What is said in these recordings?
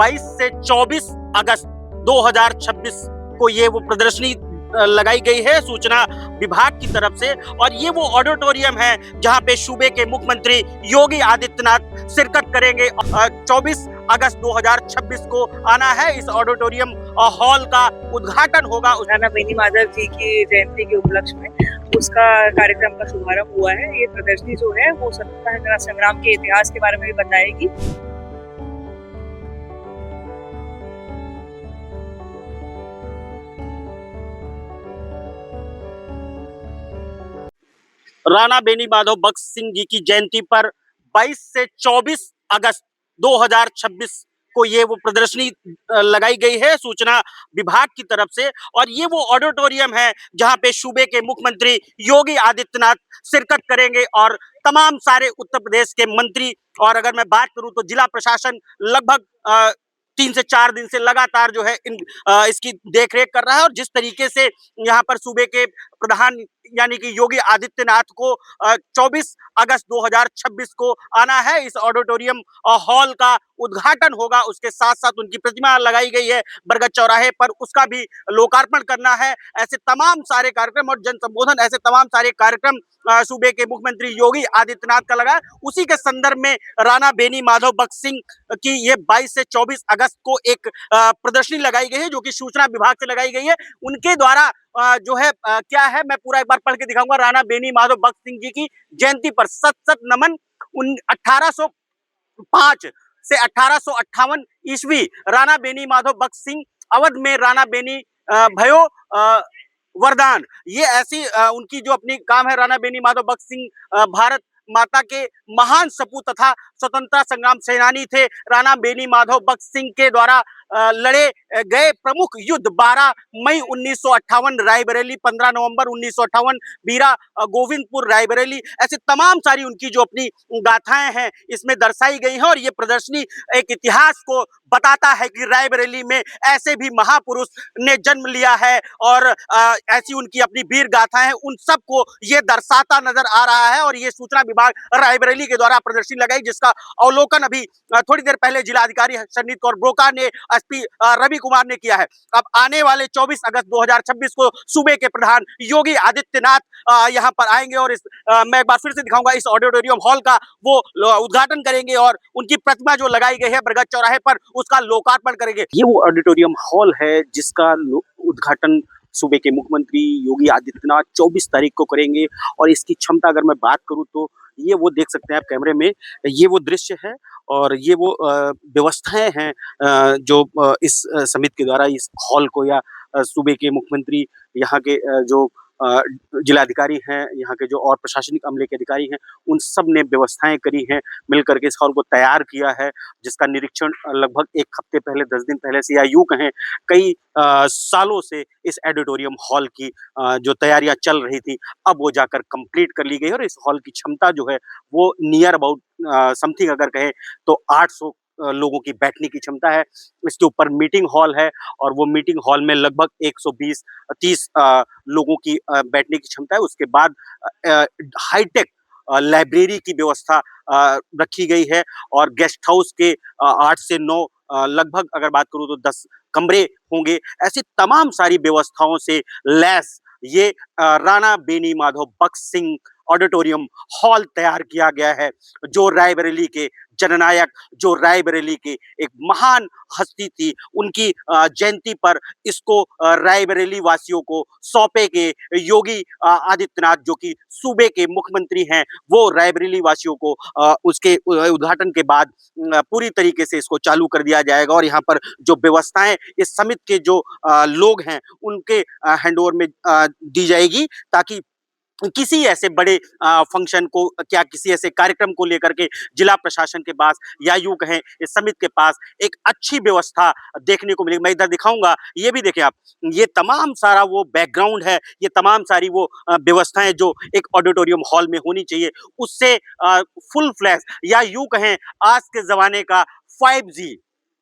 22 से 24 अगस्त 2026 को ये वो प्रदर्शनी लगाई गई है सूचना विभाग की तरफ से। और ये वो ऑडिटोरियम है जहां पे सूबे के मुख्यमंत्री योगी आदित्यनाथ शिरकत करेंगे। 24 अगस्त 2026 को आना है। इस ऑडिटोरियम हॉल का उद्घाटन होगा। राणा बेनी माधव जी की जयंती के उपलक्ष्य में उसका कार्यक्रम का शुभारंभ हुआ है। ये प्रदर्शनी जो है वो स्वतंत्रता संग्राम के इतिहास के बारे में भी बताएगी। राणा बेनी माधव भगत सिंह जी की जयंती पर 22 से 24 अगस्त 2026 को ये वो प्रदर्शनी लगाई गई है सूचना विभाग की तरफ से। और ये वो ऑडिटोरियम है जहां पे सूबे के मुख्यमंत्री योगी आदित्यनाथ शिरकत करेंगे और तमाम सारे उत्तर प्रदेश के मंत्री। और अगर मैं बात करूं तो जिला प्रशासन लगभग 3 से 4 दिन से लगातार जो है इसकी देखरेख कर रहा है। और जिस तरीके से यहाँ पर सूबे के प्रधान यानी कि योगी आदित्यनाथ को 24 अगस्त 2026 को आना है। इस ऑडिटोरियम हॉल का उद्घाटन होगा। उसके साथ साथ उनकी प्रतिमा लगाई गई है बरगद चौराहे पर, उसका भी लोकार्पण करना है। ऐसे तमाम सारे कार्यक्रम और जन संबोधन, ऐसे तमाम सारे कार्यक्रम सूबे के मुख्यमंत्री योगी आदित्यनाथ का लगा है। उसी के संदर्भ में राणा बेनी माधव भगत सिंह की ये 22 से 24 अगस्त को एक प्रदर्शनी लगाई गई है जो कि सूचना विभाग से लगाई गई है। उनके द्वारा जो है क्या है, मैं पूरा एक बार पढ़ के दिखाऊंगा। राणा बेनी माधव भगत सिंह जी की जयंती पर सत सत नमन। 1805 से 1858 ईस्वी राणा बेनी माधव भगत सिंह अवध में राणा बेनी भयो वरदान, ये ऐसी उनकी जो अपनी काम है। राणा बेनी माधव भगत सिंह भारत माता के महान सपूत तथा स्वतंत्रता संग्राम सेनानी थे। राणा बेनी माधव भगत सिंह के द्वारा लड़े गए प्रमुख युद्ध 12 मई 1958 रायबरेली, 15 नवंबर 1958 बीरा गोविंदपुर रायबरेली, ऐसे तमाम सारी उनकी जो अपनी गाथाएं हैं इसमें दर्शाई गई हैं। और ये प्रदर्शनी एक इतिहास को बताता है कि रायबरेली में ऐसे भी महापुरुष ने जन्म लिया है और ऐसी उनकी अपनी वीर गाथाएं हैं, उन सबको ये दर्शाता नजर आ रहा है। और ये सूचना विभाग रायबरेली के द्वारा प्रदर्शनी लगाई, जिसका अवलोकन अभी थोड़ी देर पहले जिलाधिकारी शरनीत कौर ब्रोका ने, एसपी रवि कुमार ने किया है। अब आने वाले 24 अगस्त 2026 को सूबे के प्रधान योगी आदित्यनाथ यहां पर आएंगे और मैं एक बार फिर से दिखाऊंगा, इस ऑडिटोरियम हॉल का वो उद्घाटन करेंगे और उनकी प्रतिमा जो लगाई गई है बरगद चौराहे पर उसका लोकार्पण करेंगे। ये वो ऑडिटोरियम हॉल है जिसका उद्घाटन सूबे के मुख्यमंत्री योगी आदित्यनाथ 24 तारीख को करेंगे। और इसकी क्षमता अगर मैं बात करूं तो ये वो देख सकते हैं आप कैमरे में, ये वो दृश्य है और ये वो व्यवस्थाएं हैं जो इस समिति के द्वारा इस हॉल को या सूबे के मुख्यमंत्री, यहाँ के जो जिलाधिकारी हैं, यहाँ के जो और प्रशासनिक अमले के अधिकारी हैं, उन सब ने व्यवस्थाएं करी हैं, मिलकर के इस हॉल को तैयार किया है, जिसका निरीक्षण लगभग 1 हफ्ते पहले, 10 दिन पहले से या यूं कहें कई सालों से इस ऑडिटोरियम हॉल की जो तैयारियां चल रही थी अब वो जाकर कंप्लीट कर ली गई। और इस हॉल की क्षमता जो है वो नियर अबाउट समथिंग अगर कहें तो 800 लोगों की बैठने की क्षमता है। इसके ऊपर मीटिंग हॉल है और वो मीटिंग हॉल में लगभग 120-30 लोगों की बैठने की क्षमता है। उसके बाद हाईटेक लाइब्रेरी की व्यवस्था रखी गई है और गेस्ट हाउस के 8 से 9 लगभग अगर बात करूं तो 10 कमरे होंगे। ऐसी तमाम सारी व्यवस्थाओं से लैस ये राणा बेनी माधव भगत सिंह ऑडिटोरियम हॉल तैयार किया गया है, जो रायबरेली के जननायक, जो रायबरेली के एक महान हस्ती थी, उनकी जयंती पर इसको रायबरेली वासियों को सौंपे गए। योगी आदित्यनाथ जो कि सूबे के मुख्यमंत्री हैं, वो रायबरेली वासियों को उसके उद्घाटन के बाद पूरी तरीके से इसको चालू कर दिया जाएगा। और यहाँ पर जो व्यवस्थाएं इस समिति के जो लोग हैं उनके हैंडओवर में दी जाएगी, ताकि किसी ऐसे बड़े फंक्शन को, क्या किसी ऐसे कार्यक्रम को लेकर के जिला प्रशासन के पास या यूं कहें इस समिति के पास एक अच्छी व्यवस्था देखने को मिलेगी। मैं इधर दिखाऊंगा, ये भी देखें आप, ये तमाम सारा वो बैकग्राउंड है, ये तमाम सारी वो व्यवस्थाएं जो एक ऑडिटोरियम हॉल में होनी चाहिए, उससे फुल फ्लैश या यूं कहें आज के जमाने का 5G,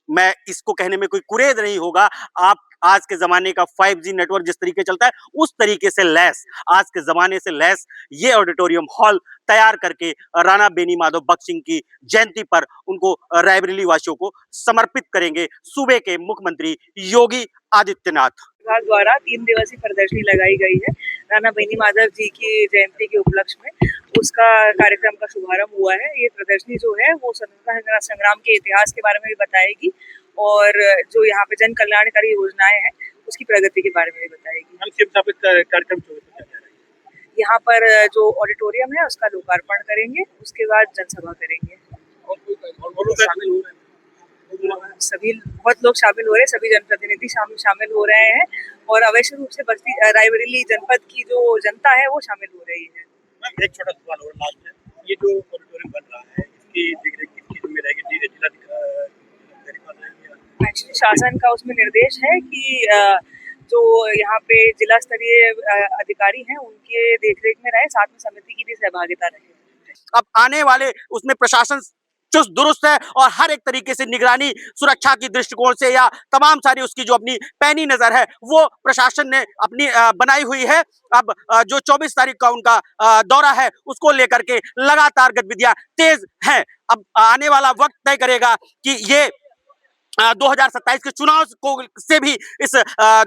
मैं इसको कहने में कोई कुरेद नहीं होगा, आप आज के जमाने का 5G नेटवर्क जिस तरीके चलता है उस तरीके से लैस, आज के जमाने से लैस ये ऑडिटोरियम हॉल तैयार करके राणा बेनी माधव भगत सिंह की जयंती पर उनको रायबरेली वासियों को समर्पित करेंगे सूबे के मुख्यमंत्री योगी आदित्यनाथ। विभाग द्वारा 3 दिवसीय प्रदर्शनी लगाई गई है राणा बेनी माधव जी की जयंती के उपलक्ष्य में, उसका कार्यक्रम का शुभारंभ हुआ है। ये प्रदर्शनी जो है वो स्वतंत्रता संग्राम के इतिहास के बारे में भी बताएगी और जो यहाँ पे जन कल्याणकारी योजनाएं हैं उसकी प्रगति के बारे में भी बताएगी। कार्यक्रम यहाँ पर जो ऑडिटोरियम है उसका लोकार्पण करेंगे, उसके बाद जनसभा करेंगे। सभी बहुत लोग शामिल हो रहे हैं, सभी जनप्रतिनिधि शामिल हो रहे हैं और अवश्य रूप से बस्ती रायबरेली जनपद की जो जनता है वो शामिल हो रही है। मैम एक छोटा सवाल और लास्ट है, ये जो ऑडिटोरियम बन रहा है इसकी देखरेख किसकी जिम्मे रहेगी? एक्चुअली शासन का उसमें निर्देश है कि जो यहाँ पे जिला स्तरीय अधिकारी हैं उनके देखरेख में रहे, साथ में समिति की भी सहभागिता रहे। अब आने वाले उसमें प्रशासन चुस्त दुरुस्त है और हर एक तरीके से निगरानी सुरक्षा की दृष्टिकोण से या तमाम सारी उसकी जो अपनी पैनी नजर है वो प्रशासन ने अपनी बनाई हुई है। अब जो 24 तारीख का उनका दौरा है उसको लेकर के लगातार गतिविधियां तेज हैं। अब आने वाला वक्त तय करेगा कि ये 2027 के चुनाव को से भी इस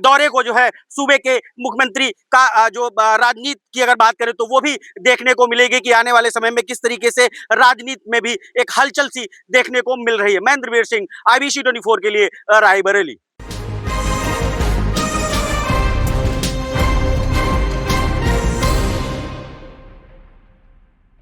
दौरे को जो है सूबे के मुख्यमंत्री का जो राजनीति की अगर बात करें तो वो भी देखने को मिलेगी कि आने वाले समय में किस तरीके से राजनीति में भी एक हलचल सी देखने को मिल रही है। महेंद्र वीर सिंह, IBC 24 के लिए रायबरेली।